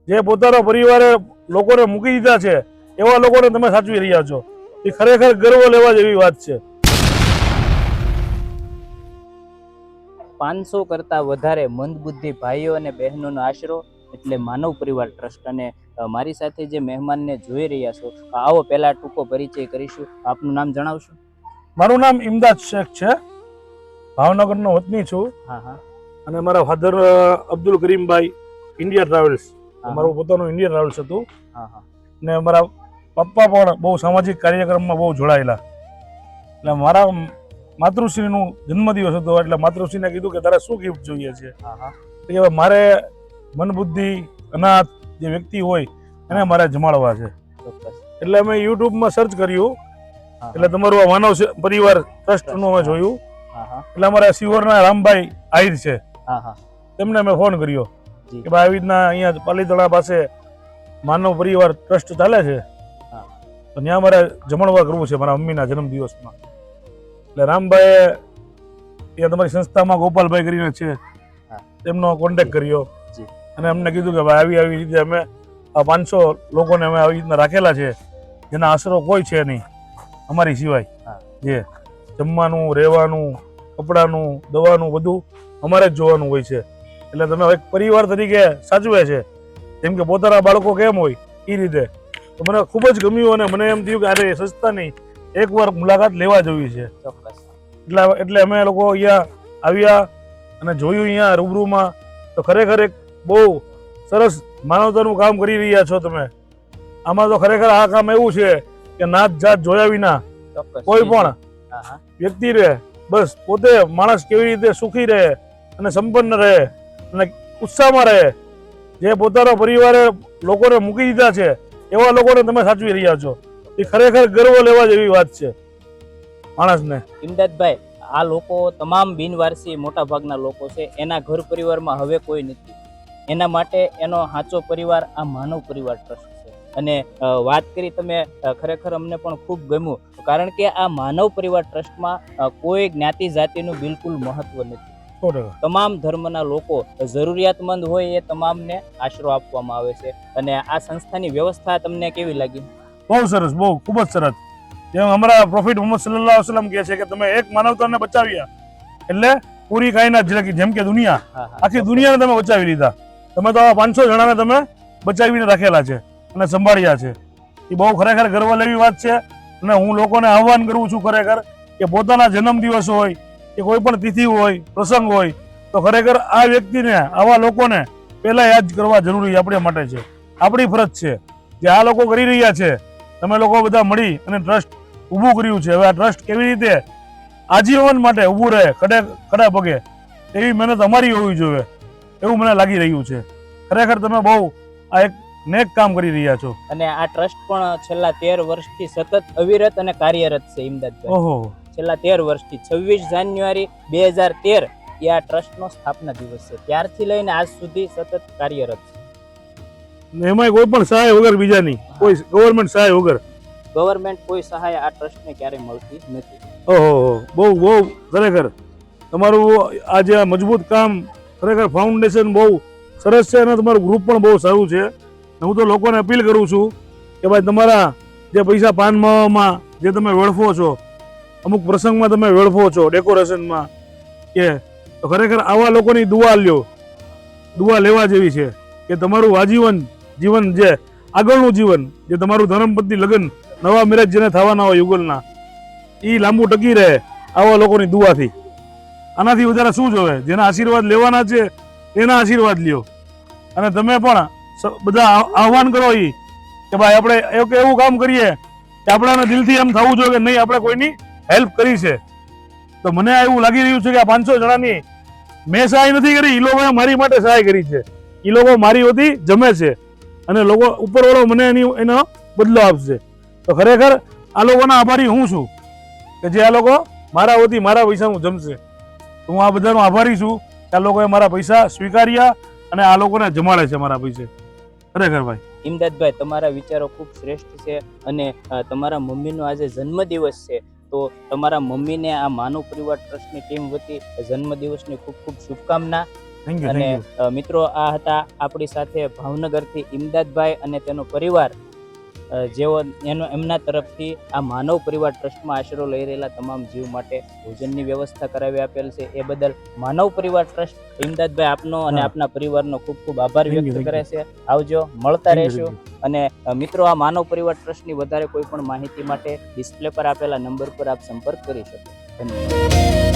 જે પોતાનો પરિવારે લોકોને મૂકી દીધા છે એવા લોકોને તમે સાચવી રહ્યા છો. એ ખરેખર ગર્વ લેવા જેવી વાત છે. 500 કરતા વધારે મંદબુદ્ધિ ભાઈઓ અને બહેનોનો આશરો એટલે માનવ પરિવાર ટ્રસ્ટ. અને મારી સાથે જે મહેમાનને જોઈ રહ્યા છો, આવો પહેલા ટૂંકો પરિચય કરીશું. આપનું નામ જણાવશો? મારું નામ ઇમદાદ શેખ છે, ભાવનગરનો વતની છું. હા હા. અને મારા father Abdul Karimbhai India travels, મારું પોતાનું ઇન્ડિયા ટ્રાવેલ્સ હતું. હા હા. ને મારા પપ્પા પણ બહુ સામાજિક કાર્યક્રમમાં બહુ જોડાયેલા. એટલે મારા માતૃશ્રીનું જન્મદિવસ હતો એટલે માતૃશ્રીને કીધું કે તારે શું ગિફ્ટ જોઈએ છે. હા હા. કે મારે મનબુદ્ધિ અનાથ જે વ્યક્તિ હોય એને મારે જમાડવા છે. ચોક્કસ. એટલે અમે યુટ્યુબમાં સર્ચ કર્યું, એટલે તમારું આ માનવ પરિવાર ટ્રસ્ટનું અમે જોયું. હા હા. એટલે અમારા શિવરના રામભાઈ આહિર છે, હા હા. તેમને અમે ફોન કર્યો જી. કે ભાઈ આવી રીતના અહીંયા પાલીતાણા પાસે માનવ પરિવાર ટ્રસ્ટ ચાલે છે, હા. તો ત્યાં મારે જમણવાર કરવું છે મારા મમ્મીના જન્મદિવસમાં. એટલે રામભાઈએ ત્યાં તમારી સંસ્થામાં ગોપાલભાઈ કરીને છે, તેમનો કોન્ટેક્ટ કર્યો અને અમને કીધું કે ભાઈ આવી રીતે અમે આ 500 લોકોને અમે આવી રીતના રાખેલા છે જેના આશરો કોઈ છે નહીં અમારી સિવાય. જે જમવાનું, રહેવાનું, કપડાનું, દવાનું બધું અમારે જ જોવાનું હોય છે. એટલે તમે એક પરિવાર તરીકે સાચવે છે, જેમ કે પોતાના બાળકો કેમ હોય એ રીતે. તો મને ખૂબ જ ગમ્યું અને મને એમ થયું કે અરે સંસ્થાની એકવાર મુલાકાત લેવા જેવી છે. ચોક્કસ. એટલે અમે લોકો અહીંયા આવ્યા અને જોયું અહીંયા રૂબરૂમાં, તો ખરેખર એક બહુ સરસ માનવતાનું કામ કરી રહ્યા છો તમે. આમાં તો ખરેખર આ કામ એવું છે કે નાત જાત જોયા વિના કોઈ પણ વ્યક્તિ રહે, બસ પોતે માણસ કેવી રીતે સુખી રહે અને સંપન્ન રહે અને ઉત્સાહમાં રહે. જે પોતાનો પરિવારે લોકોને મૂકી દીધા છે એવા લોકોને તમે સાચવી રહ્યા છો. એ ખરેખર ગર્વ લેવા જેવી વાત છે માણસને. ઇમદાદભાઈ, આ લોકો તમામ બિનવારસી મોટા ભાગના લોકો છે, એના ઘર પરિવારમાં હવે કોઈ નથી. એના માટે એનો સાચો પરિવાર આ માનવ પરિવાર ટ્રસ્ટ છે. અને વાત કરી તમે, ખરેખર અમને પણ ખૂબ ગમ્યું, કારણ કે આ માનવ પરિવાર ટ્રસ્ટમાં કોઈ જ્ઞાતિ જાતિનું બિલકુલ મહત્વ નથી. તમામ ધર્મના લોકો જરૂરિયાતમંદ હોય એ તમામને આશરો આપવામાં આવે છે. અને આ સંસ્થાની વ્યવસ્થા તમને કેવી લાગી? બહુ સરસ, બહુ ખૂબ જ સરસ. જેમ અમારા પ્રોફિટ મોહમ્મદ સલ્લલ્લાહુ અલૈહિ વસલ્લમ કહે છે કે તમે એક માનવતાને બચાવ્યા એટલે પૂરી કાયનાત, જેમ કે દુનિયા, આખી દુનિયાને તમે બચાવી લીધા. તમે તો આ 500 જણાને તમે બચાવીને રાખેલા છે અને સંભાળ્યા છે. એ બહુ ખરેખર ગર્વ લેવી વાત છે. અને હું લોકોને આહ્વાન કરું છું ખરેખર કે પોતાના જન્મદિવસ હોય કે કોઈ પણ તિથિ હોય, પ્રસંગ હોય, તો ખરેખર આ વ્યક્તિને, આવા લોકોને પહેલા યાદ કરવા જરૂરી આપણા માટે છે, આપણી ફરજ છે. જે આ લોકો કરી રહ્યા છે, તમે લોકો બધા મળી અને ટ્રસ્ટ ઊભું કર્યું છે. હવે આ ટ્રસ્ટ કેવી રીતે આજીવન માટે ઊભું રહે ખડા પગે, એવી મહેનત અમારી હોવી જોઈએ એવું મને લાગી રહ્યું છે. ખરેખર તમે બહુ આ એક નેક કામ કરી રહ્યા છો. અને આ ટ્રસ્ટ પણ છેલ્લા 13 વર્ષથી સતત અવિરત અને કાર્યરત છે. ઇમદાદભાઈ, ઓહો, છેલ્લા 13 વર્ષથી 26 જાન્યુઆરી 2013 એ આ ટ્રસ્ટનો સ્થાપના દિવસ છે. ત્યારથી લઈને આજ સુધી સતત કાર્યરત છે. એમાં કોઈ પણ સહાય વગર, બીજાની કોઈ ગવર્મેન્ટ સહાય વગર, ગવર્મેન્ટ કોઈ સહાય આ ટ્રસ્ટને ક્યારેય મળતી નથી. ઓહો, બહુ બહુ ખરેખર તમારું આ જે મજબૂત કામ, ખરેખર ફાઉન્ડેશન બહુ સરસ છે અને તમારું ગ્રુપ પણ બહુ સારું છે. હું તો લોકોને અપીલ કરું છું કે ભાઈ તમારા જે પૈસા પાન માવામાં જે તમે વેડફો છો, અમુક પ્રસંગમાં તમે વેડફો છો ડેકોરેશનમાં, કે તો ખરેખર આવા લોકોની દુઆ લ્યો. દુઆ લેવા જેવી છે કે તમારું આજીવન જીવન, જે આગળનું જીવન, જે તમારું ધર્મપત્ની લગ્ન, નવા મેરેજ જેને થવાના હોય યુગલના, એ લાંબુ ટકી રહે આવા લોકોની દુઆથી. આનાથી વધારે શું જોવે? જેના આશીર્વાદ લેવાના છે એના આશીર્વાદ લ્યો. અને તમે પણ બધા આહ્વાન કરો કે ભાઈ આપણે એવું કામ કરીએ કે આપણાને દિલથી એમ થવું જોઈએ કે નહીં, આપણે કોઈની હેલ્પ કરી છે. તો મને એવું લાગી રહ્યું છે કે આ 500 જણાની મેં સહાય નથી કરી, એ લોકોએ મારી માટે સહાય કરી છે. એ લોકો મારી વતી જમે છે અને લોકો ઉપરવાળો મને એનો બદલો આપશે. તો ખરેખર આ લોકોના આભારી હું છું કે જે આ લોકો મારા વતી મારા પૈસાનું જમશે. તો હું આ બધાનો આભારી છું કે આ લોકોએ મારા પૈસા સ્વીકાર્યા અને આ લોકોને જમાડે છે મારા પૈસે. ખરેખર ભાઈ ઇમદાદભાઈ, તમારા વિચારો ખૂબ શ્રેષ્ઠ છે. અને તમારા મમ્મીનો આજે જન્મદિવસ છે, તો તમારા મમ્મીને આ માનવ પરિવાર ટ્રસ્ટની ટીમ વતી જન્મદિવસની ખૂબ ખૂબ શુભકામના. થેન્ક યુ અને થેન્ક યુ. મિત્રો આ હતા આપણી સાથે ભાવનગરથી ઇમદાદભાઈ અને તેનો પરિવાર, જેઓ એમના તરફથી આ માનવ પરિવાર ટ્રસ્ટમાં આશરો લઈ રહેલા તમામ જીવ માટે ભોજનની વ્યવસ્થા કરાવી આપેલ છે. એ બદલ માનવ પરિવાર ટ્રસ્ટ ઇમદાદભાઈ આપનો અને હા. આપના પરિવારનો ખૂબ ખૂબ આભાર Thank you, વ્યક્ત thank કરે છે. આવજો, મળતા Thank you, રહેશું. અને મિત્રો, આ માનવ પરિવાર ટ્રસ્ટની વધારે કોઈ પણ માહિતી માટે ડિસ્પ્લે પર આપેલા નંબર પર આપ સંપર્ક કરી શકો. ધન્યવાદ.